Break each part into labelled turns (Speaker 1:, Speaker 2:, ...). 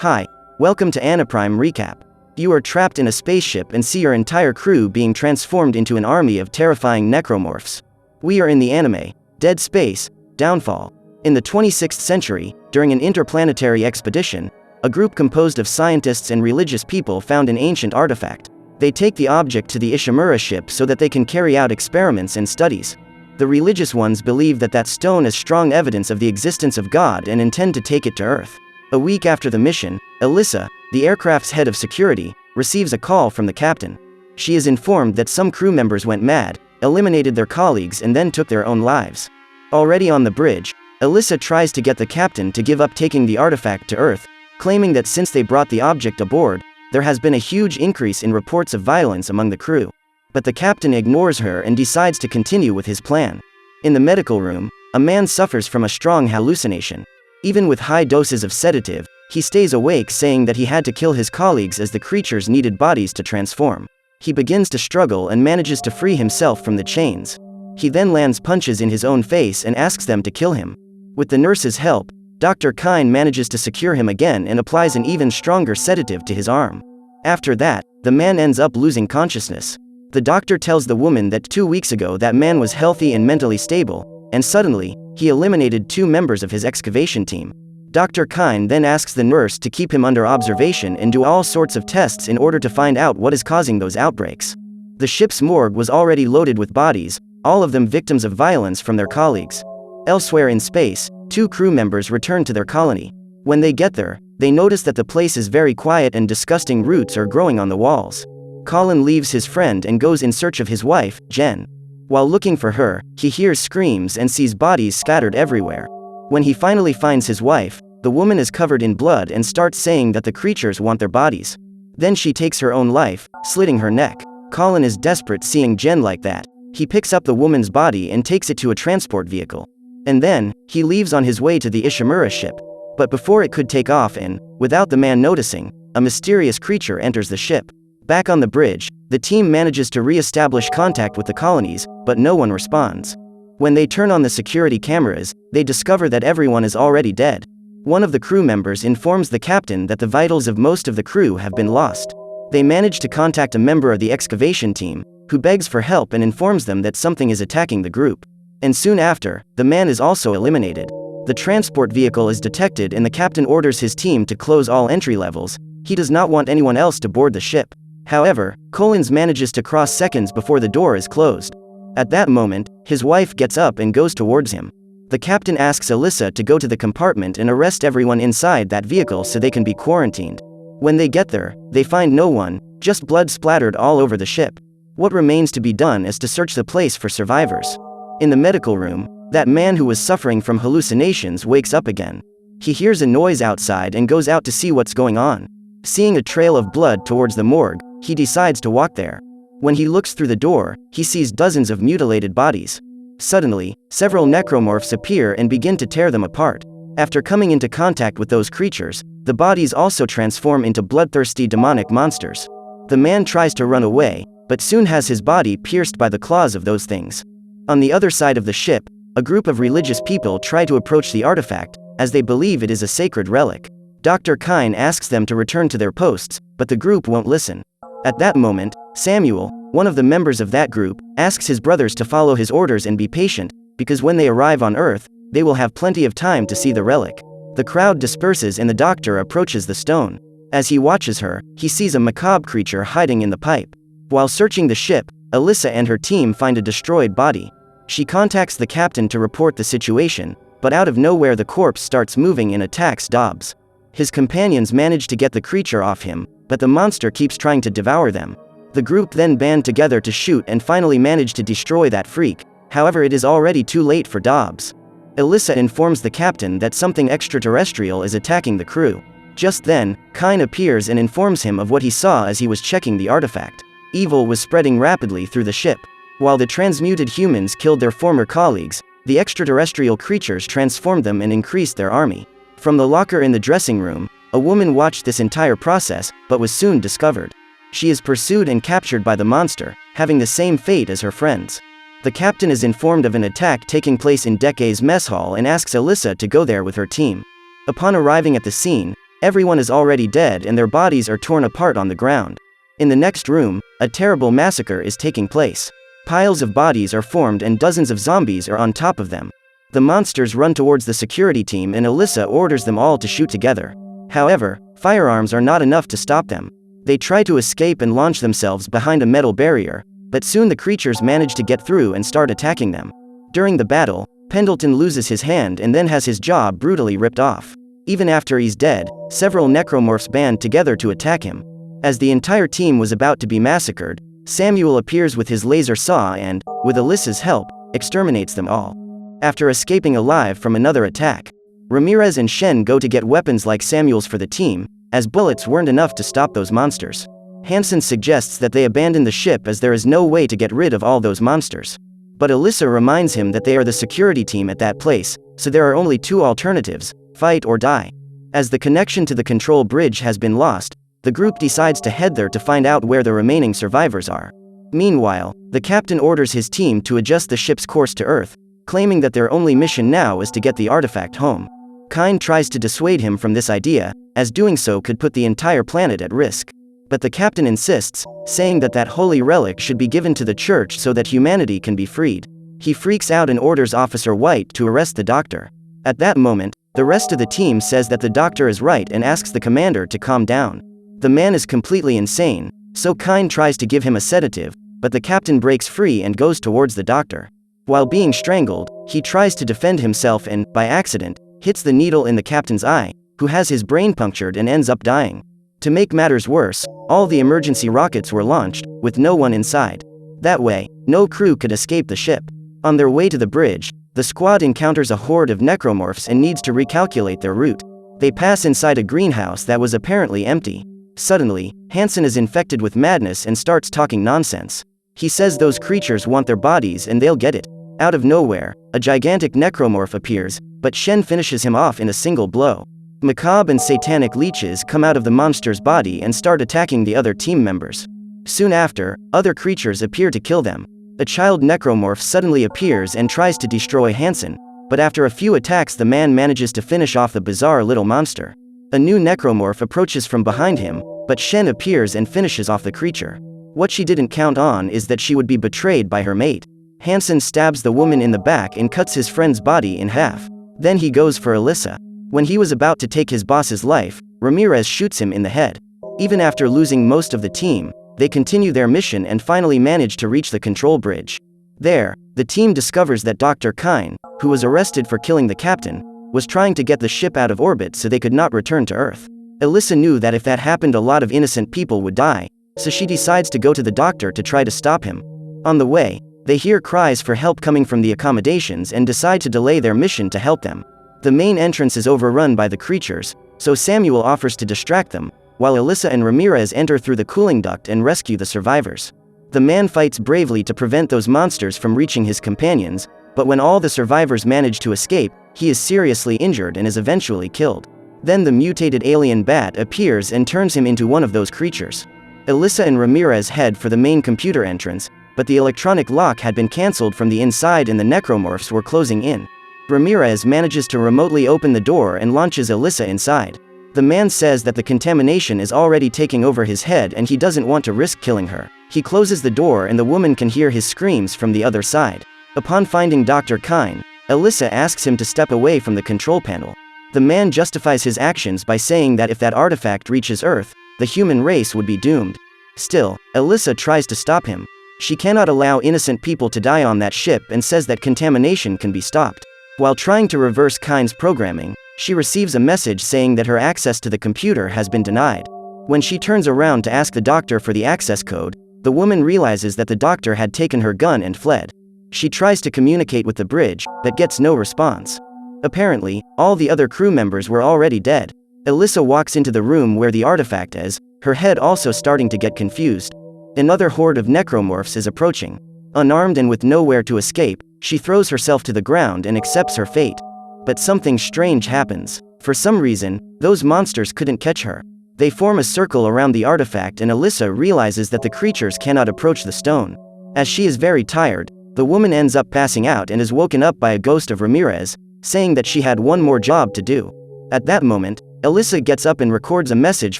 Speaker 1: Hi, welcome to Anaprime Recap. You are trapped in a spaceship and see your entire crew being transformed into an army of terrifying necromorphs. We are in the anime, Dead Space, Downfall. In the 26th century, during an interplanetary expedition, a group composed of scientists and religious people found an ancient artifact. They take the object to the Ishimura ship so that they can carry out experiments and studies. The religious ones believe that that stone is strong evidence of the existence of God and intend to take it to Earth. A week after the mission, Alyssa, the aircraft's head of security, receives a call from the captain. She is informed that some crew members went mad, eliminated their colleagues and then took their own lives. Already on the bridge, Alyssa tries to get the captain to give up taking the artifact to Earth, claiming that since they brought the object aboard, there has been a huge increase in reports of violence among the crew. But the captain ignores her and decides to continue with his plan. In the medical room, a man suffers from a strong hallucination. Even with high doses of sedative, he stays awake saying that he had to kill his colleagues as the creatures needed bodies to transform. He begins to struggle and manages to free himself from the chains. He then lands punches in his own face and asks them to kill him. With the nurse's help, Dr. Kine manages to secure him again and applies an even stronger sedative to his arm. After that, the man ends up losing consciousness. The doctor tells the woman that 2 weeks ago that man was healthy and mentally stable, and suddenly, he eliminated 2 members of his excavation team. Dr. Kine then asks the nurse to keep him under observation and do all sorts of tests in order to find out what is causing those outbreaks. The ship's morgue was already loaded with bodies, all of them victims of violence from their colleagues. Elsewhere in space, 2 crew members return to their colony. When they get there, they notice that the place is very quiet and disgusting roots are growing on the walls. Colin leaves his friend and goes in search of his wife, Jen. While looking for her, he hears screams and sees bodies scattered everywhere. When he finally finds his wife, the woman is covered in blood and starts saying that the creatures want their bodies. Then she takes her own life, slitting her neck. Colin is desperate seeing Jen like that. He picks up the woman's body and takes it to a transport vehicle. And then, he leaves on his way to the Ishimura ship. But before it could take off and, without the man noticing, a mysterious creature enters the ship. Back on the bridge, the team manages to re-establish contact with the colonies, but no one responds. When they turn on the security cameras, they discover that everyone is already dead. One of the crew members informs the captain that the vitals of most of the crew have been lost. They manage to contact a member of the excavation team, who begs for help and informs them that something is attacking the group. And soon after, the man is also eliminated. The transport vehicle is detected and the captain orders his team to close all entry levels. He does not want anyone else to board the ship. However, Collins manages to cross seconds before the door is closed. At that moment, his wife gets up and goes towards him. The captain asks Alyssa to go to the compartment and arrest everyone inside that vehicle so they can be quarantined. When they get there, they find no one, just blood splattered all over the ship. What remains to be done is to search the place for survivors. In the medical room, that man who was suffering from hallucinations wakes up again. He hears a noise outside and goes out to see what's going on. Seeing a trail of blood towards the morgue, he decides to walk there. When he looks through the door, he sees dozens of mutilated bodies. Suddenly, several necromorphs appear and begin to tear them apart. After coming into contact with those creatures, the bodies also transform into bloodthirsty demonic monsters. The man tries to run away, but soon has his body pierced by the claws of those things. On the other side of the ship, a group of religious people try to approach the artifact, as they believe it is a sacred relic. Dr. Kine asks them to return to their posts, but the group won't listen. At that moment, Samuel, one of the members of that group, asks his brothers to follow his orders and be patient, because when they arrive on Earth, they will have plenty of time to see the relic. The crowd disperses and the doctor approaches the stone. As he watches her, he sees a macabre creature hiding in the pipe. While searching the ship, Alyssa and her team find a destroyed body. She contacts the captain to report the situation, but out of nowhere the corpse starts moving and attacks Dobbs. His companions manage to get the creature off him, but the monster keeps trying to devour them. The group then band together to shoot and finally manage to destroy that freak. However, it is already too late for Dobbs. Alyssa informs the captain that something extraterrestrial is attacking the crew. Just then, Kine appears and informs him of what he saw as he was checking the artifact. Evil was spreading rapidly through the ship. While the transmuted humans killed their former colleagues, the extraterrestrial creatures transformed them and increased their army. From the locker in the dressing room, a woman watched this entire process, but was soon discovered. She is pursued and captured by the monster, having the same fate as her friends. The captain is informed of an attack taking place in Deke's mess hall and asks Alyssa to go there with her team. Upon arriving at the scene, Everyone is already dead and their bodies are torn apart on the ground. In the next room, a terrible massacre is taking place. Piles of bodies are formed and dozens of zombies are on top of them. The monsters run towards the security team and Alyssa orders them all to shoot together. However, firearms are not enough to stop them. They try to escape and launch themselves behind a metal barrier, but soon the creatures manage to get through and start attacking them. During the battle, Pendleton loses his hand and then has his jaw brutally ripped off. Even after he's dead, several necromorphs band together to attack him. As the entire team was about to be massacred, Samuel appears with his laser saw and, with Alyssa's help, exterminates them all. After escaping alive from another attack, Ramirez and Shen go to get weapons like Samuel's for the team, as bullets weren't enough to stop those monsters. Hansen suggests that they abandon the ship as there is no way to get rid of all those monsters. But Alyssa reminds him that they are the security team at that place, so there are only two alternatives: fight or die. As the connection to the control bridge has been lost, the group decides to head there to find out where the remaining survivors are. Meanwhile, the captain orders his team to adjust the ship's course to Earth, claiming that their only mission now is to get the artifact home. Kyne tries to dissuade him from this idea, as doing so could put the entire planet at risk. But the captain insists, saying that that holy relic should be given to the church so that humanity can be freed. He freaks out and orders Officer White to arrest the doctor. At that moment, the rest of the team says that the doctor is right and asks the commander to calm down. The man is completely insane, so Kyne tries to give him a sedative, but the captain breaks free and goes towards the doctor. While being strangled, he tries to defend himself and, by accident, hits the needle in the captain's eye, who has his brain punctured and ends up dying. To make matters worse, all the emergency rockets were launched, with no one inside. That way, no crew could escape the ship. On their way to the bridge, the squad encounters a horde of necromorphs and needs to recalculate their route. They pass inside a greenhouse that was apparently empty. Suddenly, Hansen is infected with madness and starts talking nonsense. He says those creatures want their bodies and they'll get it. Out of nowhere, a gigantic necromorph appears, but Shen finishes him off in a single blow. Macabre and satanic leeches come out of the monster's body and start attacking the other team members. Soon after, other creatures appear to kill them. A child necromorph suddenly appears and tries to destroy Hansen, but after a few attacks the man manages to finish off the bizarre little monster. A new necromorph approaches from behind him, but Shen appears and finishes off the creature. What she didn't count on is that she would be betrayed by her mate. Hansen stabs the woman in the back and cuts his friend's body in half. Then he goes for Alyssa. When he was about to take his boss's life, Ramirez shoots him in the head. Even after losing most of the team, they continue their mission and finally manage to reach the control bridge. There, the team discovers that Dr. Kyne, who was arrested for killing the captain, was trying to get the ship out of orbit so they could not return to Earth. Alyssa knew that if that happened a lot of innocent people would die, so she decides to go to the doctor to try to stop him. On the way, they hear cries for help coming from the accommodations and decide to delay their mission to help them. The main entrance is overrun by the creatures, so Samuel offers to distract them, while Alyssa and Ramirez enter through the cooling duct and rescue the survivors. The man fights bravely to prevent those monsters from reaching his companions, but when all the survivors manage to escape, he is seriously injured and is eventually killed. Then the mutated alien bat appears and turns him into one of those creatures. Alyssa and Ramirez head for the main computer entrance, but the electronic lock had been cancelled from the inside and the necromorphs were closing in. Ramirez manages to remotely open the door and launches Alyssa inside. The man says that the contamination is already taking over his head and he doesn't want to risk killing her. He closes the door and the woman can hear his screams from the other side. Upon finding Dr. Kyne, Alyssa asks him to step away from the control panel. The man justifies his actions by saying that if that artifact reaches Earth, the human race would be doomed. Still, Alyssa tries to stop him. She cannot allow innocent people to die on that ship and says that contamination can be stopped. While trying to reverse Kyne's programming, she receives a message saying that her access to the computer has been denied. When she turns around to ask the doctor for the access code, the woman realizes that the doctor had taken her gun and fled. She tries to communicate with the bridge, but gets no response. Apparently, all the other crew members were already dead. Alyssa walks into the room where the artifact is, her head also starting to get confused. Another horde of necromorphs is approaching. Unarmed and with nowhere to escape, she throws herself to the ground and accepts her fate. But something strange happens. For some reason, those monsters couldn't catch her. They form a circle around the artifact and Alyssa realizes that the creatures cannot approach the stone. As she is very tired, the woman ends up passing out and is woken up by a ghost of Ramirez, saying that she had one more job to do. At that moment, Alyssa gets up and records a message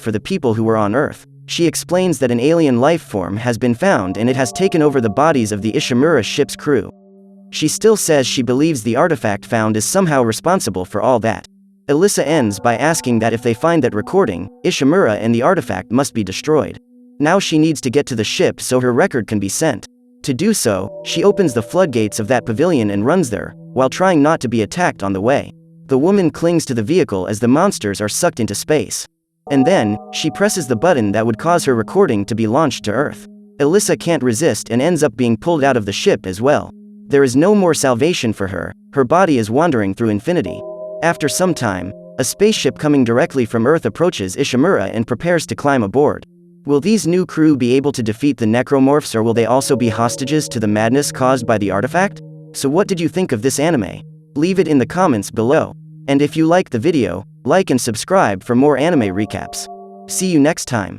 Speaker 1: for the people who were on Earth. She explains that an alien life form has been found and it has taken over the bodies of the Ishimura ship's crew. She still says she believes the artifact found is somehow responsible for all that. Alyssa ends by asking that if they find that recording, Ishimura and the artifact must be destroyed. Now she needs to get to the ship so her record can be sent. To do so, she opens the floodgates of that pavilion and runs there, while trying not to be attacked on the way. The woman clings to the vehicle as the monsters are sucked into space. And then, she presses the button that would cause her recording to be launched to Earth. Alyssa can't resist and ends up being pulled out of the ship as well. There is no more salvation for her, her body is wandering through infinity. After some time, a spaceship coming directly from Earth approaches Ishimura and prepares to climb aboard. Will these new crew be able to defeat the Necromorphs, or will they also be hostages to the madness caused by the artifact? So what did you think of this anime? Leave it in the comments below. And if you like the video, like and subscribe for more anime recaps. See you next time.